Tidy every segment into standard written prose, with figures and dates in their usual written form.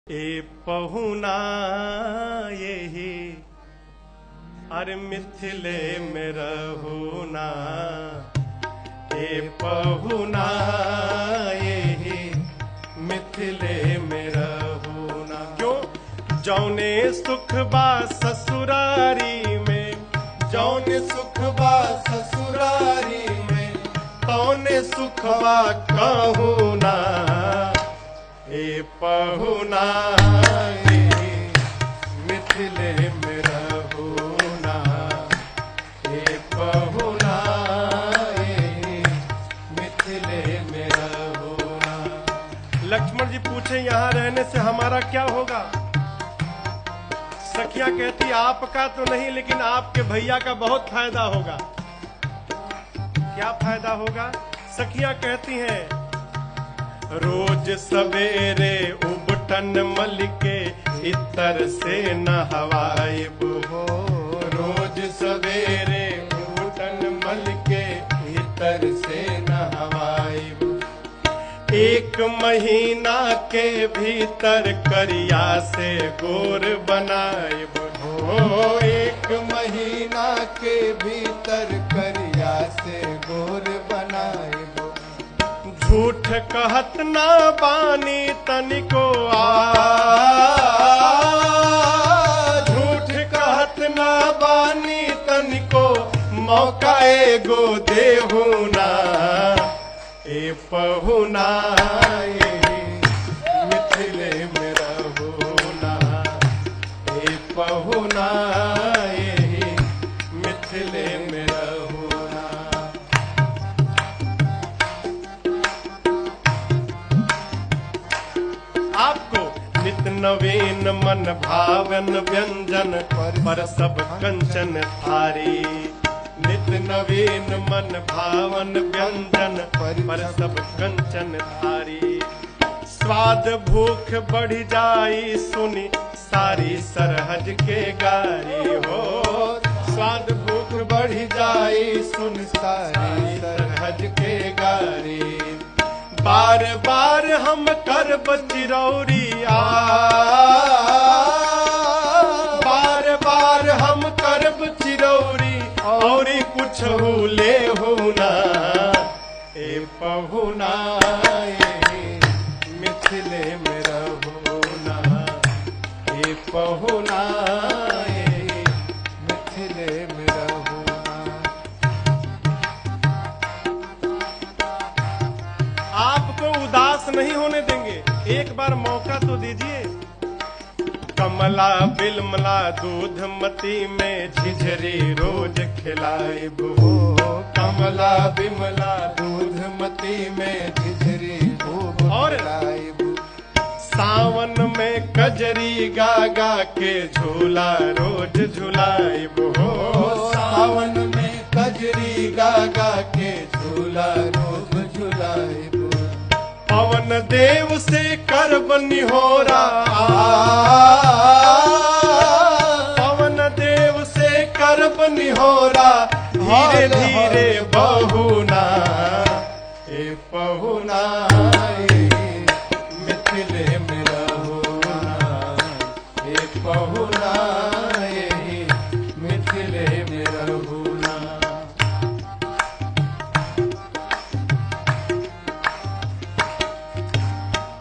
ए पहुना यही अरे मिथिले में रहुना, ए पहुना यही मिथिले में रहुना। क्यों जौने सुख बा ससुरारी में, जौने सुख बा ससुरारी में, तौने सुख बा कहूना। ए पहुना मिथिले में रहुना, ए पहुना मिथिले में रहुना। लक्ष्मण जी पूछे यहाँ रहने से हमारा क्या होगा? सखियां कहती आपका तो नहीं, लेकिन आपके भैया का बहुत फायदा होगा। क्या फायदा होगा? सखियां कहती हैं रोज सवेरे उबटन मल के इतर से नहवाइब हो, रोज सवेरे उबटन मल के इतर से नहवाइब। एक महीना के भीतर करिया से गोर बनाइब हो, एक महीना के भीतर करिया से गोर बनाइब। झूठ कहत ना बानी तनिको झूठ कहत ना बानी तनिको, मौका एगो देहुना। ए पहुना मिथिले में रहुना, ए पहुना मिथिले में रहुना। आपको नित नवीन मन भावन व्यंजन पर सब कंचन थारी, नित नवीन मन भावन व्यंजन पर सब कंचन थारी। स्वाद भूख बढ़ जाई सुनी सारी सरहज के गारी हो, स्वाद भूख बढ़ जाई सुन सारी सरहज के गारी। बार बार हम करब चिरौरी बार बार हम करब चिरौरी, और कुछ ले होना। ए पहुना मिथिले में रहुना, ए पहुना मिथिले में रहुना। आपको उदास नहीं होने देंगे, एक बार मौका तो दीजिए। कमला बिलमला दूधमती में झिझरी रोज खिलाइब हो, कमला बिमला दूधमती में झिझरी खूब खिलाइब। सावन में कजरी गागा के झूला रोज झुलाइब हो, सावन में कजरी गागा के झूला रोज झुलाइब। पवन देव से करब निहोरा पवन देव से करब निहोरा, धीरे धीरे बहुना। ए पहुना मिथिले में रहुना, ए पहुना मिथिले में रहुना।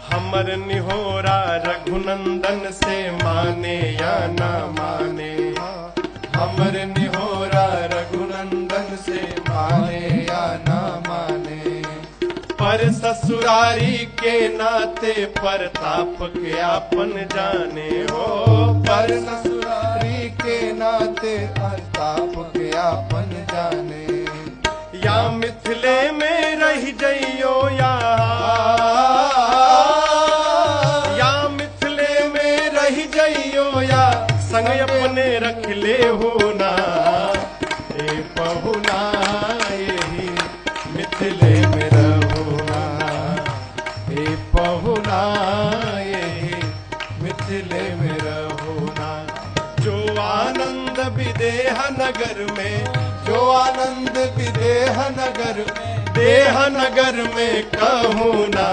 हमर निहोरा रघुनंदन से माने या ना माने, हमर निहोरा रघुनंदन से माने या ना माने। पर ससुरारी के नाते प्रताप के आपन जाने हो, पर ससुरारी के नाते प्रताप के आपन जाने। या मिथिले में रह जइयो या संग अपने रख ले होना। ए पहुना यही मिथिले में रहुना, ए पहुना यही मिथिले में रहुना। जो आनंद विदेह नगर में, जो आनंद विदेह नगर में, देह नगर में कहूना।